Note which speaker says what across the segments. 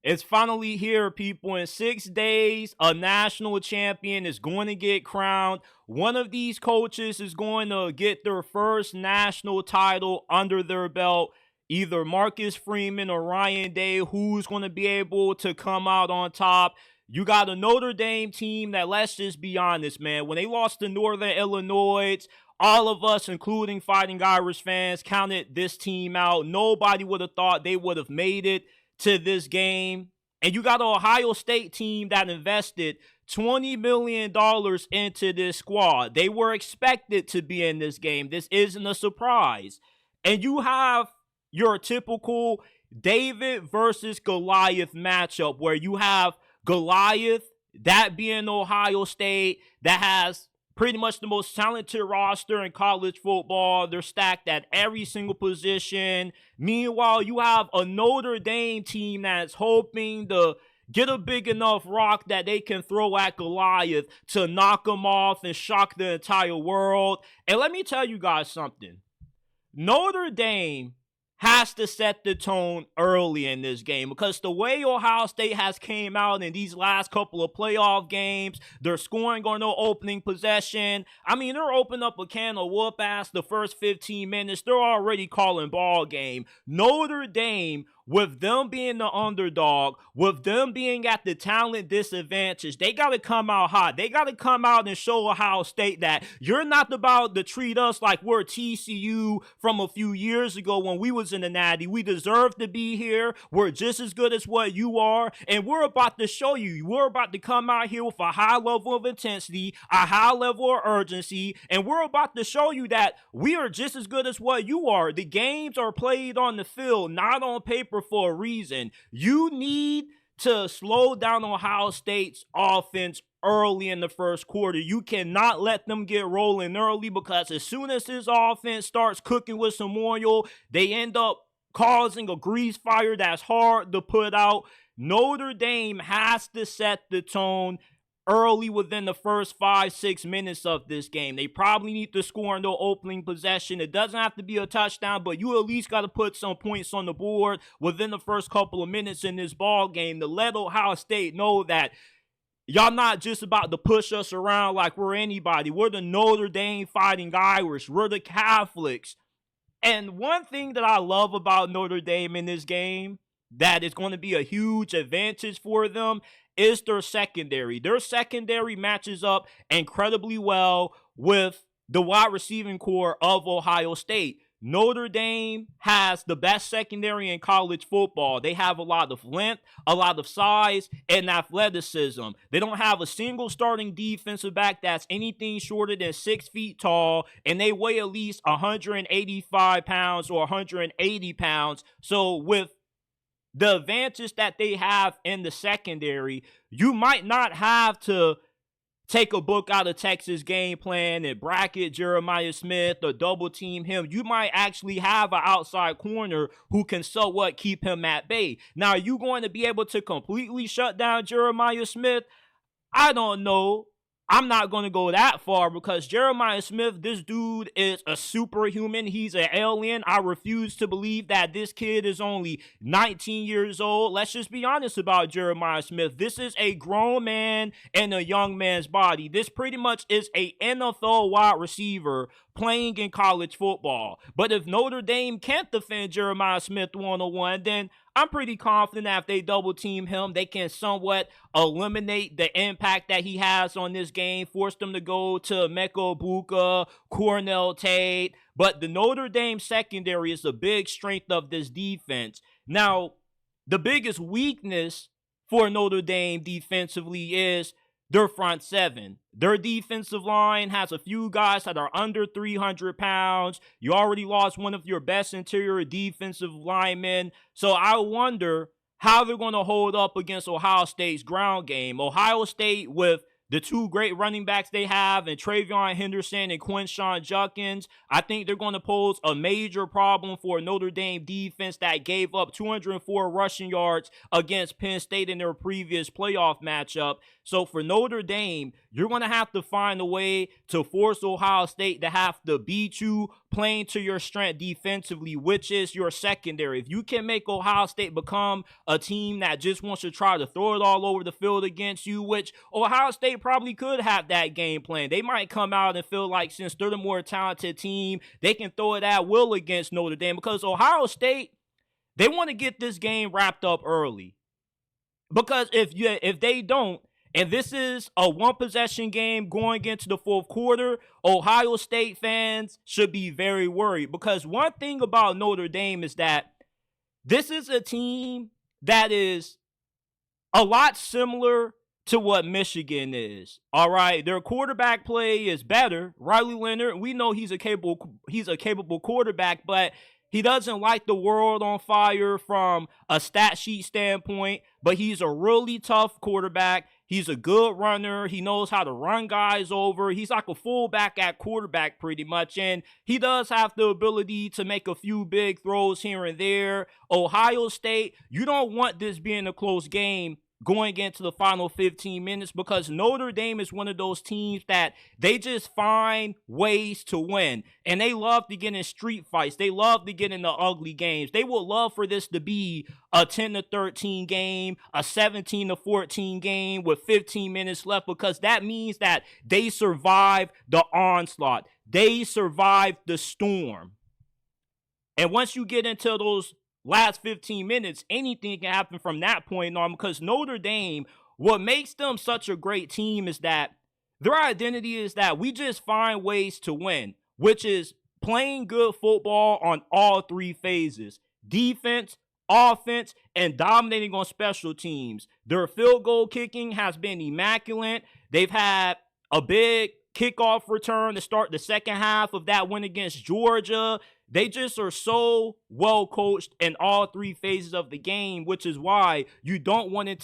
Speaker 1: It's finally here, people. In 6 days, a national champion is going to get crowned. One of these coaches is going to get their first national title under their belt. Either Marcus Freeman or Ryan Day, who's going to be able to come out on top. You got a Notre Dame team that, let's just be honest, man, when they lost to Northern Illinois, all of us, including Fighting Irish fans, counted this team out. Nobody would have thought they would have made it to this game. And you got an Ohio State team that invested $20 million into this squad. They were expected to be in this game. This isn't a surprise. And you have your typical David versus Goliath matchup where you have Goliath, that being Ohio State, that has pretty much the most talented roster in college football. They're stacked at every single position. Meanwhile, you have a Notre Dame team that's hoping to get a big enough rock that they can throw at Goliath to knock him off and shock the entire world. And let me tell you guys something. Notre Dame has to set the tone early in this game, because the way Ohio State has came out in these last couple of playoff games, they're scoring on no opening possession. I mean, they're opening up a can of whoop ass the first 15 minutes. They're already calling ball game. Notre Dame, with them being the underdog, with them being at the talent disadvantage, they got to come out hot. They got to come out and show Ohio State that you're not about to treat us like we're TCU from a few years ago when we was in the Natty. We deserve to be here. We're just as good as what you are, and we're about to show you. We're about to come out here with a high level of intensity, a high level of urgency, and we're about to show you that we are just as good as what you are. The games are played on the field, not on paper, for a reason. You need to slow down Ohio State's offense early in the first quarter. You cannot let them get rolling early, because as soon as this offense starts cooking with some oil, they end up causing a grease fire that's hard to put out. Notre Dame has to set the tone early within the first 5-6 minutes of this game. They probably need to score in the opening possession. It doesn't have to be a touchdown, but you at least got to put some points on the board within the first couple of minutes in this ball game to let Ohio State know that y'all not just about to push us around like we're anybody. We're the Notre Dame Fighting Irish. We're the Catholics. And one thing that I love about Notre Dame in this game that is going to be a huge advantage for them is their secondary. Their secondary matches up incredibly well with the wide receiving core of Ohio State. Notre Dame has the best secondary in college football. They have a lot of length, a lot of size, and athleticism. They don't have a single starting defensive back that's anything shorter than 6 feet tall, and they weigh at least 185 pounds or 180 pounds. So with the advantage that they have in the secondary, you might not have to take a book out of Texas game plan and bracket Jeremiah Smith or double team him. You might actually have an outside corner who can somewhat keep him at bay. Now, are you going to be able to completely shut down Jeremiah Smith? I don't know. I'm not going to go that far, because Jeremiah Smith, this dude is a superhuman. He's an alien. I refuse to believe that this kid is only 19 years old. Let's just be honest about Jeremiah Smith. This is a grown man in a young man's body. This pretty much is a NFL wide receiver playing in college football. But if Notre Dame can't defend Jeremiah Smith one-on-one, then I'm pretty confident that if they double team him, they can somewhat eliminate the impact that he has on this game, force them to go to Emeka Egbuka, Cornell Tate. But the Notre Dame secondary is a big strength of this defense. Now, the biggest weakness for Notre Dame defensively is their front seven. Their defensive line has a few guys that are under 300 pounds. You already lost one of your best interior defensive linemen. So I wonder how they're going to hold up against Ohio State's ground game. Ohio State, with the two great running backs they have, and Travion Henderson and Quinshon Judkins, I think they're going to pose a major problem for a Notre Dame defense that gave up 204 rushing yards against Penn State in their previous playoff matchup. So for Notre Dame, you're going to have to find a way to force Ohio State to have to beat you playing to your strength defensively, which is your secondary. If you can make Ohio State become a team that just wants to try to throw it all over the field against you, which Ohio State probably could have that game plan. They might come out and feel like since they're the more talented team, they can throw it at will against Notre Dame, because Ohio State, they want to get this game wrapped up early. Because if they don't, and this is a one-possession game going into the fourth quarter, Ohio State fans should be very worried. Because one thing about Notre Dame is that this is a team that is a lot similar to what Michigan is. All right, their quarterback play is better. Riley Leonard, we know he's a capable quarterback, but he doesn't light the world on fire from a stat sheet standpoint, but he's a really tough quarterback. He's a good runner. He knows how to run guys over. He's like a fullback at quarterback pretty much, and he does have the ability to make a few big throws here and there. Ohio State, you don't want this being a close game going into the final 15 minutes, because Notre Dame is one of those teams that they just find ways to win. And they love to get in street fights. They love to get in the ugly games. They would love for this to be a 10-13 game, a 17-14 game with 15 minutes left, because that means that they survived the onslaught. They survived the storm. And once you get into those last 15 minutes, anything can happen from that point on, because Notre Dame, what makes them such a great team is that their identity is that we just find ways to win, which is playing good football on all three phases: defense, offense, and dominating on special teams. Their field goal kicking has been immaculate. They've had a big kickoff return to start the second half of that win against Georgia. They just are so well coached in all three phases of the game, which is why you don't want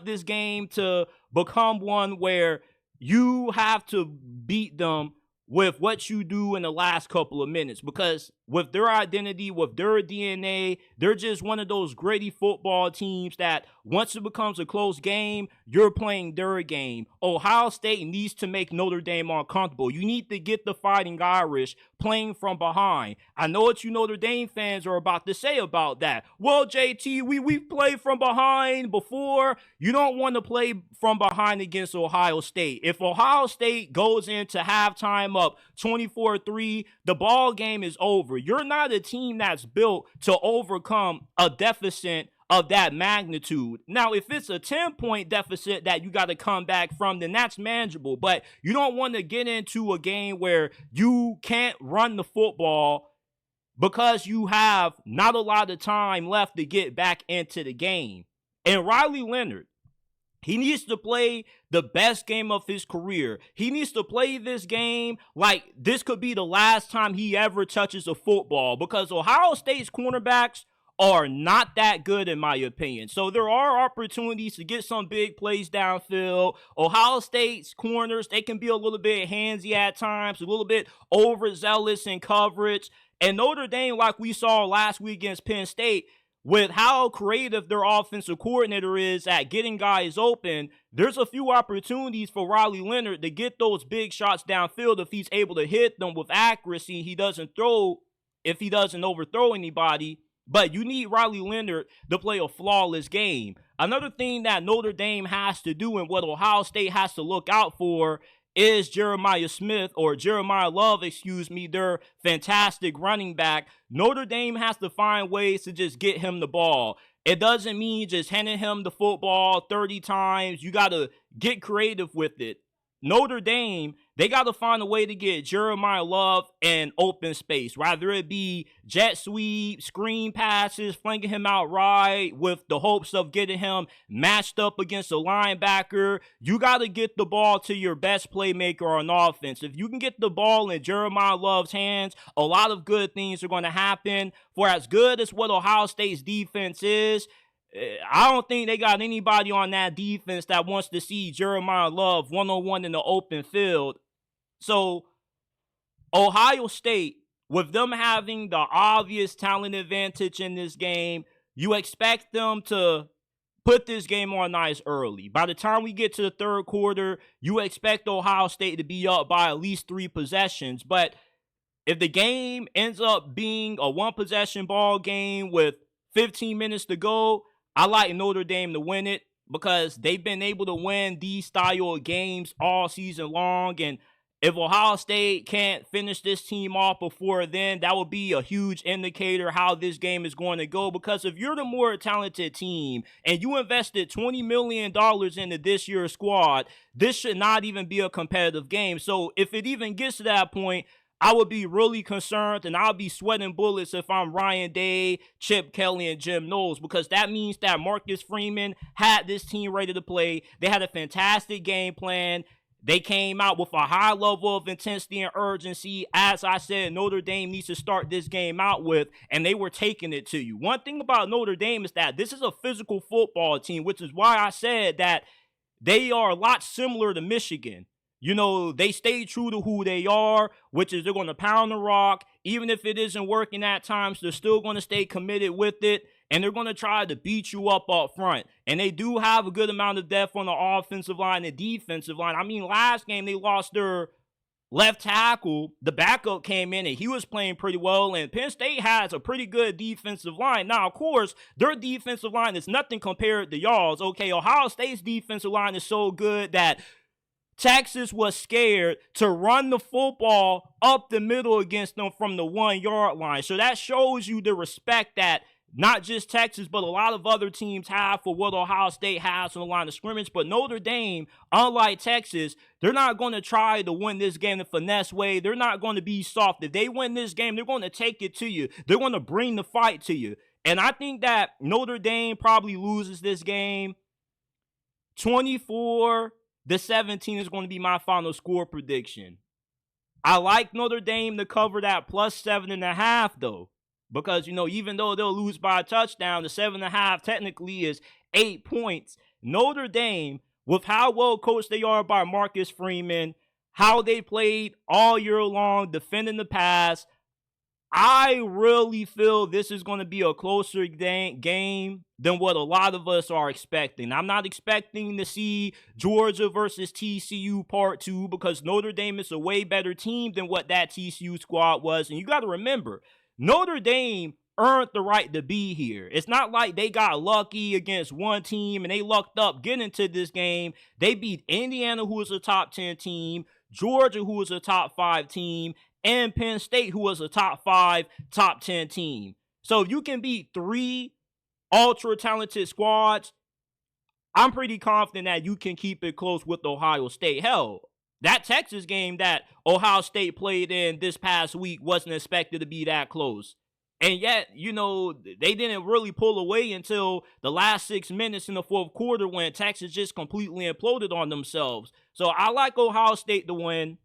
Speaker 1: this game to become one where you have to beat them with what you do in the last couple of minutes, because with their identity, with their DNA, they're just one of those gritty football teams that once it becomes a close game, you're playing their game. Ohio State needs to make Notre Dame uncomfortable. You need to get the Fighting Irish playing from behind. I know what you Notre Dame fans are about to say about that. Well, JT, we've played from behind before. You don't want to play from behind against Ohio State. If Ohio State goes into halftime up 24-3, the ball game is over. You're not a team that's built to overcome a deficit of that magnitude. Now, if it's a 10-point deficit that you got to come back from, then that's manageable. But you don't want to get into a game where you can't run the football because you have not a lot of time left to get back into the game. And Riley Leonard, he needs to play the best game of his career. He needs to play this game like this could be the last time he ever touches a football, because Ohio State's cornerbacks are not that good in my opinion. So there are opportunities to get some big plays downfield. Ohio State's corners, they can be a little bit handsy at times, a little bit overzealous in coverage. And Notre Dame, like we saw last week against Penn State, with how creative their offensive coordinator is at getting guys open, there's a few opportunities for Riley Leonard to get those big shots downfield if he's able to hit them with accuracy. He doesn't overthrow anybody, but you need Riley Leonard to play a flawless game. Another thing that Notre Dame has to do and what Ohio State has to look out for is Jeremiah Love, their fantastic running back. Notre Dame has to find ways to just get him the ball. It doesn't mean just handing him the football 30 times. You got to get creative with it. Notre Dame, they got to find a way to get Jeremiah Love in open space, whether it be jet sweep, screen passes, flanking him out right with the hopes of getting him matched up against a linebacker. You got to get the ball to your best playmaker on offense. If you can get the ball in Jeremiah Love's hands, a lot of good things are going to happen. For as good as what Ohio State's defense is, I don't think they got anybody on that defense that wants to see Jeremiah Love one-on-one in the open field. So, Ohio State, with them having the obvious talent advantage in this game, you expect them to put this game on ice early. By the time we get to the third quarter, you expect Ohio State to be up by at least 3 possessions. But if the game ends up being a one possession ball game with 15 minutes to go, I like Notre Dame to win it because they've been able to win these style of games all season long. And if Ohio State can't finish this team off before then, that will be a huge indicator how this game is going to go. Because if you're the more talented team and you invested $20 million into this year's squad, this should not even be a competitive game. So if it even gets to that point, I would be really concerned and I'll be sweating bullets if I'm Ryan Day, Chip Kelly, and Jim Knowles, because that means that Marcus Freeman had this team ready to play. They had a fantastic game plan. They came out with a high level of intensity and urgency. As I said, Notre Dame needs to start this game out with, and they were taking it to you. One thing about Notre Dame is that this is a physical football team, which is why I said that they are a lot similar to Michigan. You know, they stay true to who they are, which is they're going to pound the rock. Even if it isn't working at times, they're still going to stay committed with it, and they're going to try to beat you up front. And they do have a good amount of depth on the offensive line and defensive line. I mean, last game they lost their left tackle. The backup came in and he was playing pretty well, and Penn State has a pretty good defensive line. Now, of course, their defensive line is nothing compared to y'all's. Okay, Ohio State's defensive line is so good that Texas was scared to run the football up the middle against them from the 1 yard line. So that shows you the respect that not just Texas, but a lot of other teams have for what Ohio State has on the line of scrimmage. But Notre Dame, unlike Texas, they're not going to try to win this game the finesse way. They're not going to be soft. If they win this game, they're going to take it to you. They're going to bring the fight to you. And I think that Notre Dame probably loses this game 24-17 is going to be my final score prediction. I like Notre Dame to cover that plus 7.5 though. Because, you know, even though they'll lose by a touchdown, the 7.5 technically is 8 points. Notre Dame, with how well coached they are by Marcus Freeman, how they played all year long, defending the pass, I really feel this is going to be a closer game than what a lot of us are expecting. I'm not expecting to see Georgia versus TCU part 2 because Notre Dame is a way better team than what that TCU squad was. And you got to remember, Notre Dame earned the right to be here. It's not like they got lucky against one team and they lucked up getting into this game. They beat Indiana, who was a top 10 team, Georgia, who was a top 5 team, and Penn State, who was a top 5, top 10 team. So if you can beat 3 ultra-talented squads, I'm pretty confident that you can keep it close with Ohio State. Hell, that Texas game that Ohio State played in this past week wasn't expected to be that close. And yet, you know, they didn't really pull away until the last 6 minutes in the fourth quarter when Texas just completely imploded on themselves. So I like Ohio State to win,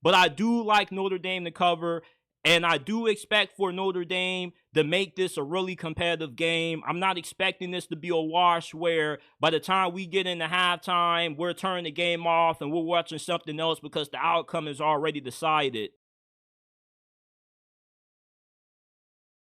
Speaker 1: but I do like Notre Dame to cover. And I do expect for Notre Dame to make this a really competitive game. I'm not expecting this to be a wash where by the time we get into halftime, we're turning the game off and we're watching something else because the outcome is already decided.